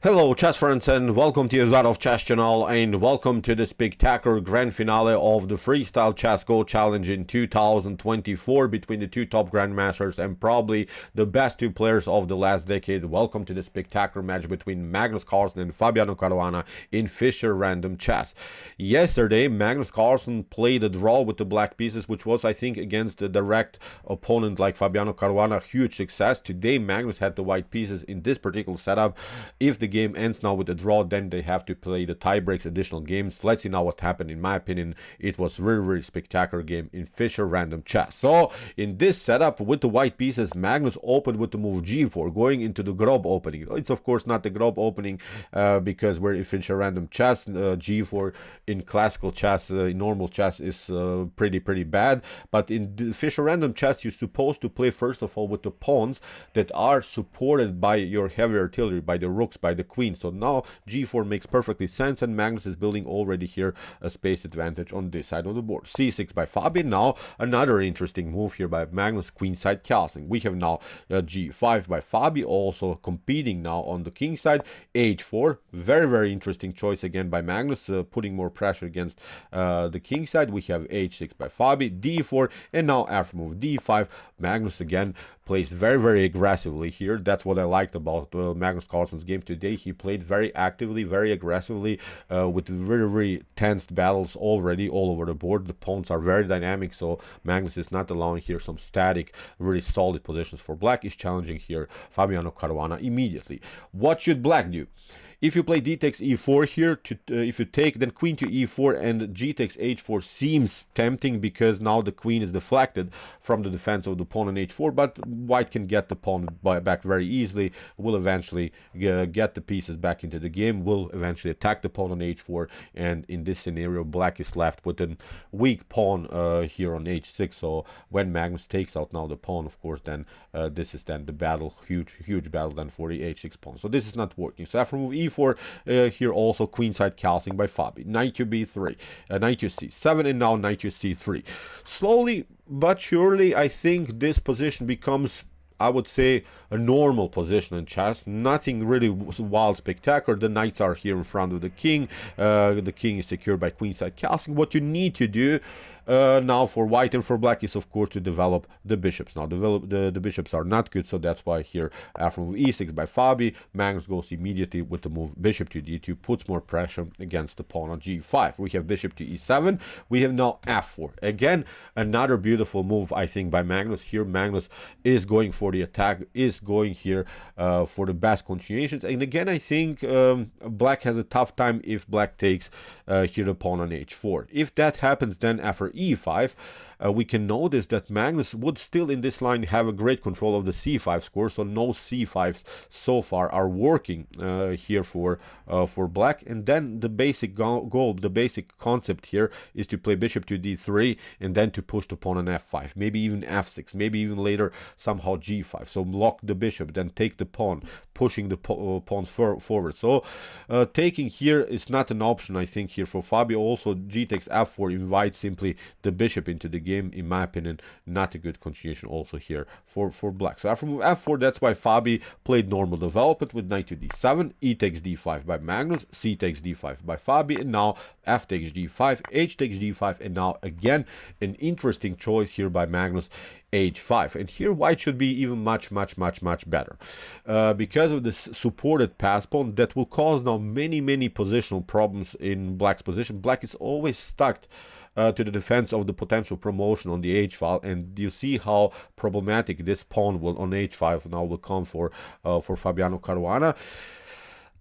Hello chess friends and welcome to Jozarov chess channel and welcome to the spectacular grand finale of the Freestyle Chess Go Challenge in 2024 between the two top grandmasters and probably the best two players of the last decade. Welcome to the spectacular match between Magnus Carlsen and Fabiano Caruana in Fischer Random Chess. Yesterday Magnus Carlsen played a draw with the black pieces, which was I think against a direct opponent like Fabiano Caruana a huge success. Today Magnus had the white pieces in this particular setup. If the game ends now with a draw, then they have to play the tie breaks, additional games. Let's see now what happened. In my opinion, it was really spectacular game in Fischer Random Chess. So in this setup with the white pieces, Magnus opened with the move g4, going into the G.O.A.T opening. It's of course not the G.O.A.T opening because we're in Fischer Random Chess. G4 in classical chess, in normal chess is pretty bad. But in the Fischer Random Chess, you're supposed to play first of all with the pawns that are supported by your heavy artillery, by the rooks, by the queen. So now g4 makes perfectly sense, and Magnus is building already here a space advantage on this side of the board. c6 by Fabi. Now another interesting move here by Magnus, queenside Carlsen. We have now g5 by Fabi, also competing now on the king side. h4, very interesting choice again by Magnus, putting more pressure against the king side. We have h6 by Fabi, d4, and now after move d5, Magnus again plays very aggressively here. That's what I liked about Magnus Carlsen's game today. He played very actively, very aggressively, with very tensed battles already all over the board. The pawns are very dynamic, so Magnus is not allowing here some static, really solid positions for black. Is challenging here Fabiano Caruana immediately. What should black do? If you play d takes e4 here, if you take, then queen to e4 and g takes h4 seems tempting because now the queen is deflected from the defense of the pawn on h4, but white can get the pawn back very easily, will eventually get the pieces back into the game, will eventually attack the pawn on h4, and in this scenario black is left with a weak pawn here on h6. So when Magnus takes out now the pawn, of course, then this is then the battle, huge battle then for the h6 pawn. So this is not working. So after move e4, here also queenside Carlsen by Fabi. Knight to b3, knight to c7, and now knight to c3. Slowly but surely, I think this position becomes, I would say, a normal position in chess. Nothing really wild spectacular. The knights are here in front of the king. The king is secured by queenside Carlsen. What you need to do now for white and for black is of course to develop the bishops. Now the bishops are not good, so that's why here after move e6 by Fabi, Magnus goes immediately with the move bishop to d2, puts more pressure against the pawn on g5. We have bishop to e7. We have now f4. Again, another beautiful move I think by Magnus. Here Magnus is going for the attack, is going here for the best continuations. And again, I think black has a tough time if black takes here the pawn on h4. If that happens, then after e5, we can notice that Magnus would still in this line have a great control of the c5 score, so no c5s so far are working here for black. And then the basic goal, the basic concept here is to play bishop to d3 and then to push the pawn on f5, maybe even f6, maybe even later somehow g5. So block the bishop, then take the pawn, pushing the pawns forward. So taking here is not an option, I think, here for Fabi. Also g takes f4 invites simply the bishop into the game. In my opinion, not a good continuation also here for black. So after move f4, that's why Fabi played normal development with knight to d7, e takes d5 by Magnus, c takes d5 by Fabi, and now f takes g5, h takes d5, and now again an interesting choice here by Magnus, h5. And here white should be even much better because of this supported pass pawn that will cause now many positional problems in black's position. Black is always stuck to the defense of the potential promotion on the h file, and you see how problematic this pawn will on h5 now will come for Fabiano Caruana.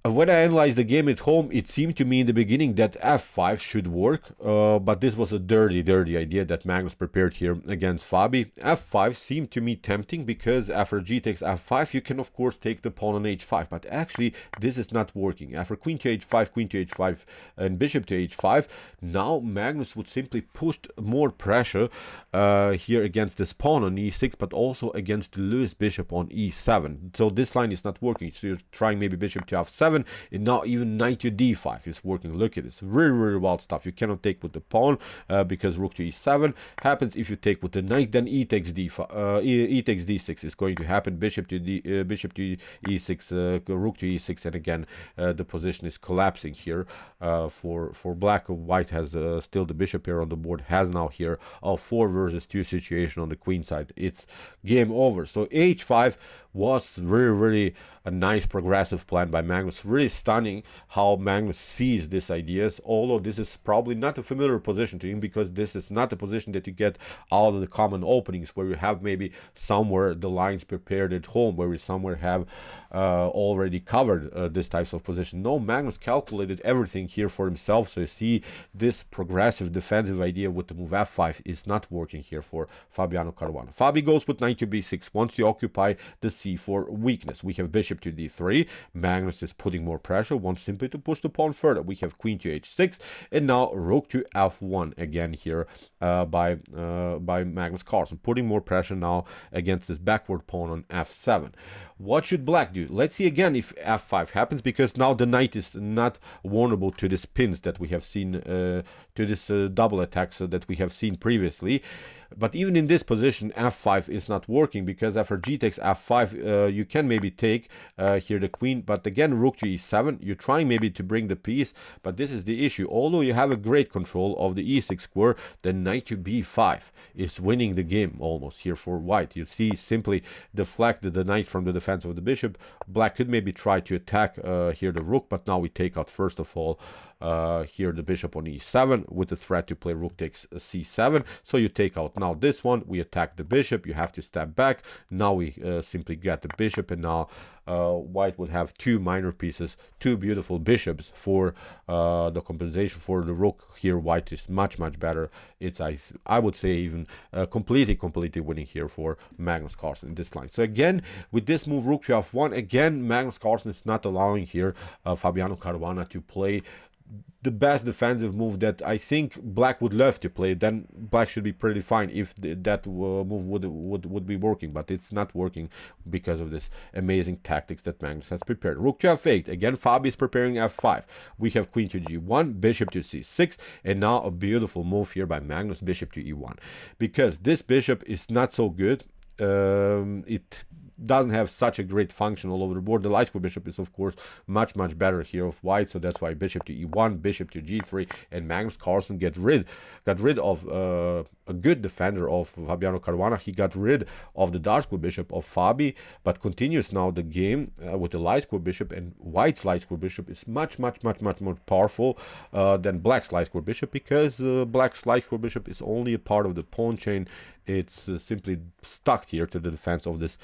When I analyzed the game at home, it seemed to me in the beginning that f5 should work, but this was a dirty idea that Magnus prepared here against Fabi. f5 seemed to me tempting because after g takes f5, you can of course take the pawn on h5, but actually this is not working. After queen to h5, and bishop to h5, now Magnus would simply push more pressure here against this pawn on e6, but also against the loose bishop on e7. So this line is not working. So you're trying maybe bishop to f7, e7, and now even knight to d5 is working. Look at this, really, really wild stuff. You cannot take with the pawn because rook to e7 happens. If you take with the knight, then e takes d5, e takes d6 is going to happen. Bishop to e6, rook to e6, and again the position is collapsing here for black. White has still the bishop here on the board, has now here a 4 versus 2 situation on the queen side. It's game over. So h5 was really a nice progressive plan by Magnus. Really stunning how Magnus sees these ideas, although this is probably not a familiar position to him, because this is not a position that you get out of the common openings, where you have maybe somewhere the lines prepared at home, where you somewhere have already covered this types of position. No, Magnus calculated everything here for himself. So you see this progressive defensive idea with the move f5 is not working here for Fabiano Caruana. Fabi goes with knight to b6, wants to occupy the c4 weakness. We have bishop to d3. Magnus is putting more pressure, wants simply to push the pawn further. We have queen to h6, and now rook to f1 again here by Magnus Carlsen, putting more pressure now against this backward pawn on f7. What should black do? Let's see again if f5 happens, because now the knight is not vulnerable to these pins that we have seen, to this double attacks that we have seen previously. But even in this position, f5 is not working, because after g takes f5, you can maybe take here the queen, but again rook to e7, you're trying maybe to bring the piece, but this is the issue. Although you have a great control of the e6 square, then knight to b5 is winning the game almost here for white. You see, simply deflect the knight from the defense of the bishop. Black could maybe try to attack here the rook, but now we take out first of all here the bishop on e7 with the threat to play rook takes c7. So you take out now this one, we attack the bishop, you have to step back. Now we simply get the bishop, and now white would have two minor pieces, two beautiful bishops for the compensation for the rook. Here white is much better. It's I would say even completely winning here for Magnus Carlsen in this line. So again, with this move rook to f1, again Magnus Carlsen is not allowing here Fabiano Caruana to play the best defensive move that I think black would love to play. Then black should be pretty fine if that move would be working, but it's not working because of this amazing tactics that Magnus has prepared. Rook to f8, again Fabi is preparing f5. We have queen to g1, bishop to c6, and now a beautiful move here by Magnus, bishop to e1, because this bishop is not so good. It doesn't have such a great function all over the board. The light square bishop is of course much better here of white, so that's why bishop to e1, bishop to g3, and Magnus Carlsen got rid of a good defender of Fabiano Caruana. He got rid of the dark square bishop of Fabi, but continues now the game with the light square bishop, and white's light square bishop is much more powerful than black's light square bishop, because black's light square bishop is only a part of the pawn chain. It's simply stuck here to the defense of this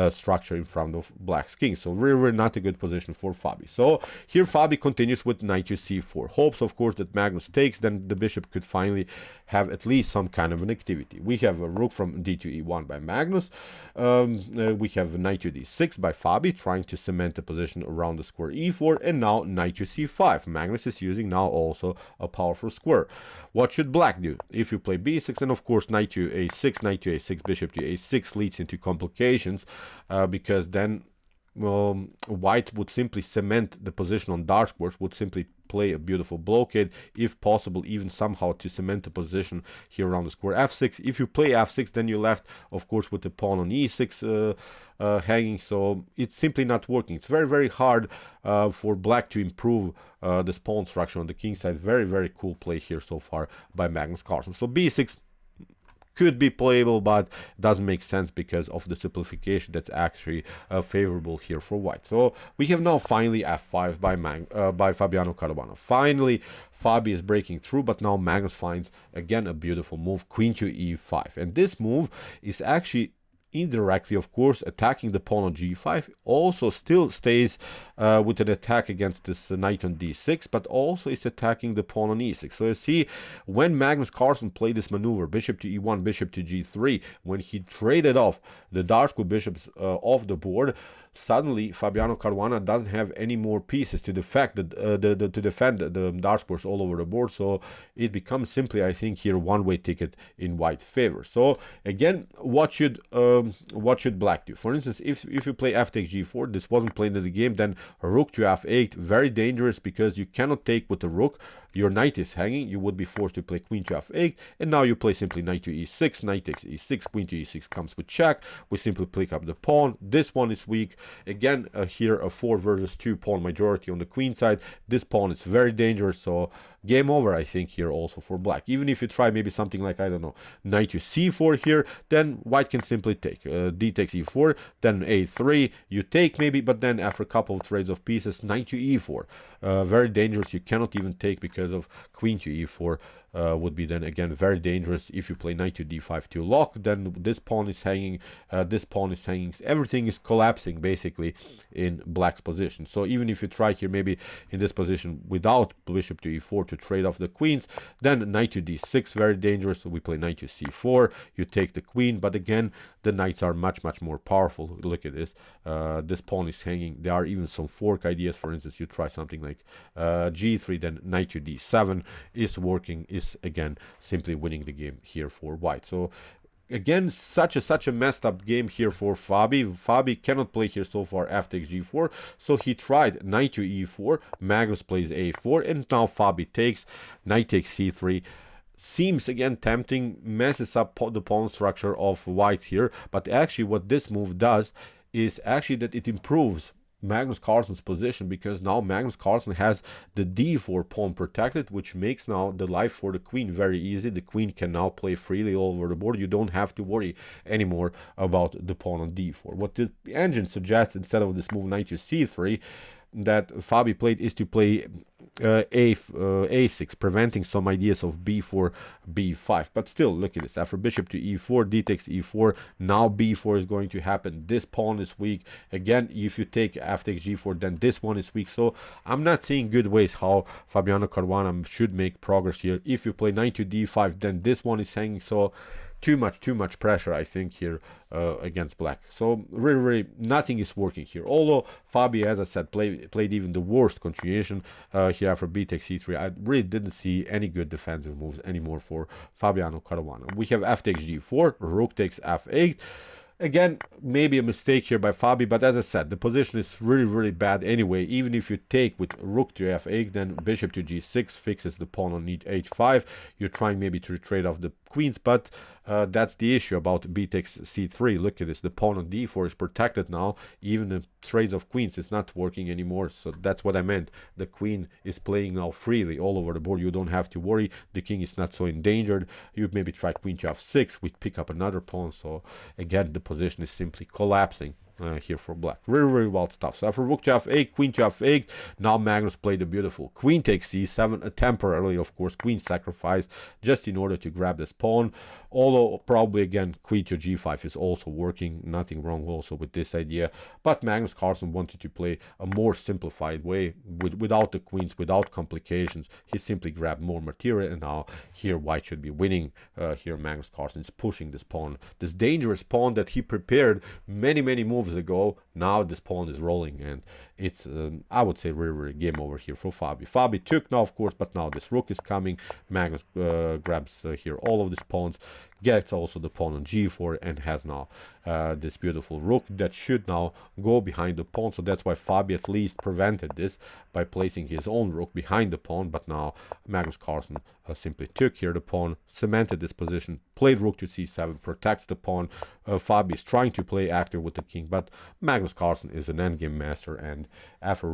structure in front of black's king. So really not a good position for Fabi. So here Fabi continues with knight to c4. Hopes, of course, that Magnus takes, then the bishop could finally have at least some kind of an activity. We have a rook from d to e1 by Magnus. We have knight to d6 by Fabi, trying to cement the position around the square e4, and now knight to c5. Magnus is using now also a powerful square. What should black do? If you play b6, and of course knight to a6, knight to a6, bishop to a6 leads into complications, because then white would simply cement the position on dark squares, would simply play a beautiful blockade, if possible even somehow to cement the position here around the square f6. If you play f6, then you're left of course with the pawn on e6 hanging, so it's simply not working. It's very hard for black to improve this pawn structure on the king side. Very cool play here so far by Magnus Carlsen. So b6 could be playable, but doesn't make sense because of the simplification that's actually favorable here for white. So we have now finally f5 by Fabiano Caruana. Finally Fabi is breaking through, but now Magnus finds again a beautiful move, queen to e5, and this move is actually indirectly of course attacking the pawn on g5, also still stays with an attack against this knight on d6, but also is attacking the pawn on e6. So you see, when Magnus Carlsen played this maneuver, bishop to e1, bishop to g3, when he traded off the dark square bishops off the board, suddenly Fabiano Caruana doesn't have any more pieces to defend the dark spores all over the board. So it becomes simply, I think, here one-way ticket in white favor. So again, what should black do? For instance, if you play f takes g4, this wasn't played in the game, then rook to f8, very dangerous because you cannot take with the rook. Your knight is hanging, you would be forced to play queen to f8, and now you play simply knight to e6, knight takes e6, queen to e6 comes with check. We simply pick up the pawn. This one is weak. Again, here a 4 versus 2 pawn majority on the queen side. This pawn is very dangerous, so game over, I think, here also for black. Even if you try maybe something like, I don't know, knight to c4 here, then white can simply take d takes e4, then a3, you take maybe, but then after a couple of trades of pieces, knight to e4. Very dangerous. You cannot even take because of queen to e4. Would be then again very dangerous. If you play knight to d5 to lock, then this pawn is hanging, everything is collapsing basically in black's position. So even if you try here maybe in this position without bishop to e4 to trade off the queens, then knight to d6, very dangerous. So we play knight to c4, you take the queen, but again the knights are much more powerful. Look at this, this pawn is hanging. There are even some fork ideas. For instance, you try something like g3, then knight to d7 is working, is again simply winning the game here for white. So again, such a messed up game here for Fabi. Fabi cannot play here so far f takes g4, so he tried knight to e4, Magnus plays a4, and now Fabi takes, knight takes c3. Seems again tempting, messes up the pawn structure of white here, but actually what this move does is actually that it improves Magnus Carlsen's position, because now Magnus Carlsen has the d4 pawn protected, which makes now the life for the queen very easy. The queen can now play freely all over the board. You don't have to worry anymore about the pawn on d4. What the engine suggests, instead of this move knight to c3 that Fabi played, is to play a6, preventing some ideas of b4, b5. But still, look at this. After bishop to e4, d takes e4, now b4 is going to happen. This pawn is weak. Again, if you take f takes g4, then this one is weak. So I'm not seeing good ways how Fabiano Caruana should make progress here. If you play knight to d5, then this one is hanging. So too much pressure, I think, here against black. So really nothing is working here. Although Fabi, as I said, played even the worst continuation here after b takes c3. I really didn't see any good defensive moves anymore for Fabiano Caruana. We have f takes g4, rook takes f8. Again, maybe a mistake here by Fabi, but as I said, the position is really bad anyway. Even if you take with rook to f8, then bishop to g6 fixes the pawn on h5. You're trying maybe to trade off the queens, but that's the issue about b takes c3. Look at this, the pawn on d4 is protected now. Even the trades of queens is not working anymore. So that's what I meant. The queen is playing now freely all over the board. You don't have to worry. The king is not so endangered. You maybe try queen to f6, we pick up another pawn. So again, the position is simply collapsing here for black. Really wild stuff. So after rook to f8, queen to f8, now Magnus played a beautiful queen takes c7, temporarily, of course, queen sacrifice, just in order to grab this pawn. Although probably again queen to g5 is also working. Nothing wrong also with this idea, but Magnus Carlsen wanted to play a more simplified way without the queens, without complications. He simply grabbed more material, and now here white should be winning. Here Magnus Carlsen is pushing this pawn, this dangerous pawn that he prepared many moves ago. Now this pawn is rolling, and it's I would say really game over here for Fabi. Fabi took now, of course, but now this rook is coming. Magnus grabs here all of these pawns, gets also the pawn on g4, and has now this beautiful rook that should now go behind the pawn. So that's why Fabi at least prevented this by placing his own rook behind the pawn. But now Magnus Carlsen simply took here the pawn, cemented this position, played rook to c7, protects the pawn. Fabi is trying to play active with the king, but Magnus Carlsen is an endgame master, and after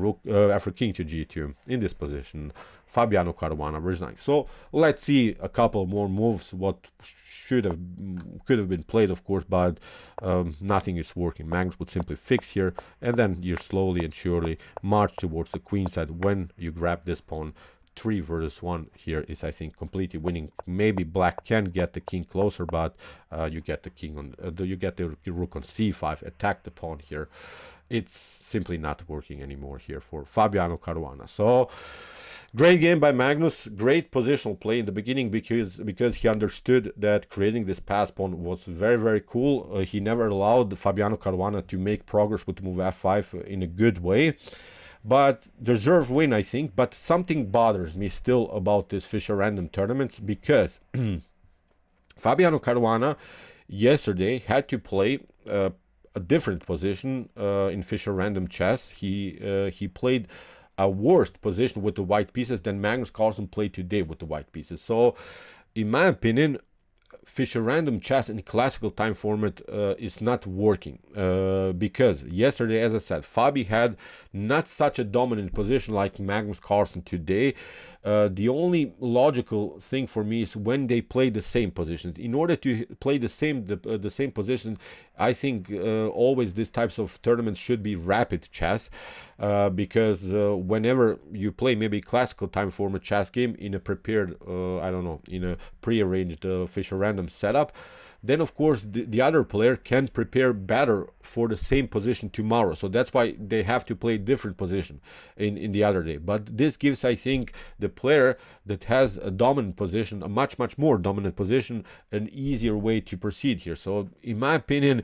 king to g2 in this position, Fabiano Caruana resigns. So let's see a couple more moves what could have been played, of course, but nothing is working. Magnus would simply fix here, and then you slowly and surely march towards the queen side. When you grab this pawn, 3 versus 1 here is, I think, completely winning. Maybe black can get the king closer, but you get the king on you get the rook on c5, attack the pawn here. It's simply not working anymore here for Fabiano Caruana. So Great game by Magnus. Great positional play in the beginning because he understood that creating this pass pawn was very, very cool. He never allowed Fabiano Caruana to make progress with the move f5 in a good way. But deserved win, I think. But something bothers me still about this Fischer Random tournaments, because Fabiano Caruana yesterday had to play a different position in Fischer Random Chess. He played a worse position with the white pieces than Magnus Carlsen played today with the white pieces. So, in my opinion, Fischer Random Chess in classical time format is not working because yesterday, as I said, Fabi had not such a dominant position like Magnus Carlsen today. The only logical thing for me is when they play the same positions. In order to play the same position, I think always these types of tournaments should be rapid chess, because whenever you play maybe classical time format chess game in a prepared, I don't know, in a prearranged Fischer Random setup, then of course the other player can prepare better for the same position tomorrow. So that's why they have to play different position in the other day. But this gives, I think, the player that has a dominant position, a much more dominant position, an easier way to proceed here. So in my opinion,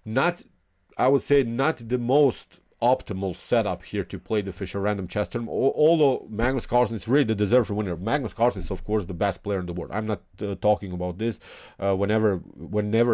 I would say not the most optimal setup here to play the Fischer Random Chess tournament. Although Magnus Carlsen is really the deserved winner. Magnus Carlsen is of course the best player in the world. I'm not talking about this. Whenever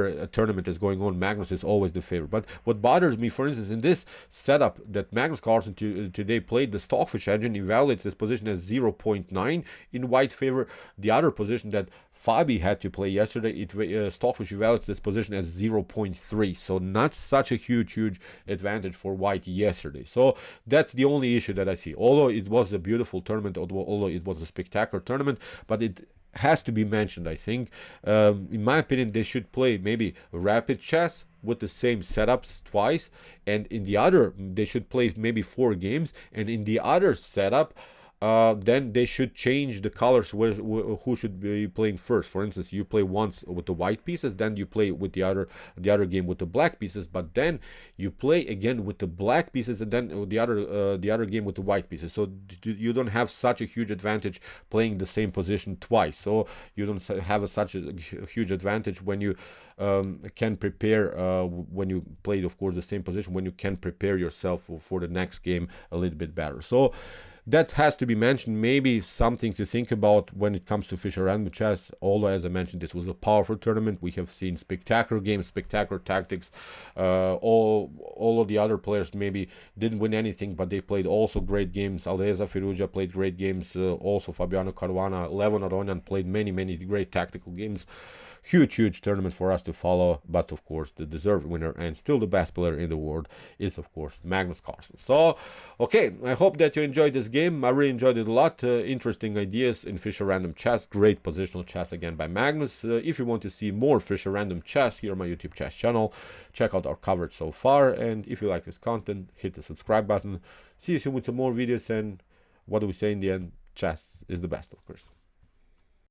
a tournament is going on, Magnus is always the favorite. But what bothers me, for instance, in this setup that Magnus Carlsen today played, the Stockfish engine evaluates this position as 0.9 in white favor. The other position that Fabi had to play yesterday, Stockfish evaluates this position as 0.3, so not such a huge advantage for white yesterday. So that's the only issue that I see. Although it was a beautiful tournament, although it was a spectacular tournament, but it has to be mentioned, I think. In my opinion, they should play maybe rapid chess with the same setups twice, and in the other, they should play maybe 4 games, and in the other setup, then they should change the colors who should be playing first. For instance, you play once with the white pieces, then you play with the other game with the black pieces, but then you play again with the black pieces, and then the other game with the white pieces. So you don't have such a huge advantage playing the same position twice. So you don't have such a huge advantage when you can prepare when you played, of course, the same position, when you can prepare yourself for the next game a little bit better. So that has to be mentioned, maybe something to think about when it comes to Fischer Random Chess. Although, as I mentioned, this was a powerful tournament. We have seen spectacular games, spectacular tactics. All of the other players maybe didn't win anything, but they played also great games. Alreza Firuza played great games. Also, Fabiano Caruana, Levon Aronian played many great tactical games. Huge tournament for us to follow, but of course the deserved winner and still the best player in the world is of course Magnus Carlsen. So okay, I hope that you enjoyed this game. I really enjoyed it a lot. Interesting ideas in Fischer Random Chess, great positional chess again by Magnus. If you want to see more Fischer Random Chess here on my YouTube chess channel, check out our coverage so far, and if you like this content, hit the subscribe button. See you soon with some more videos, and what do we say in the end? Chess is the best, of course.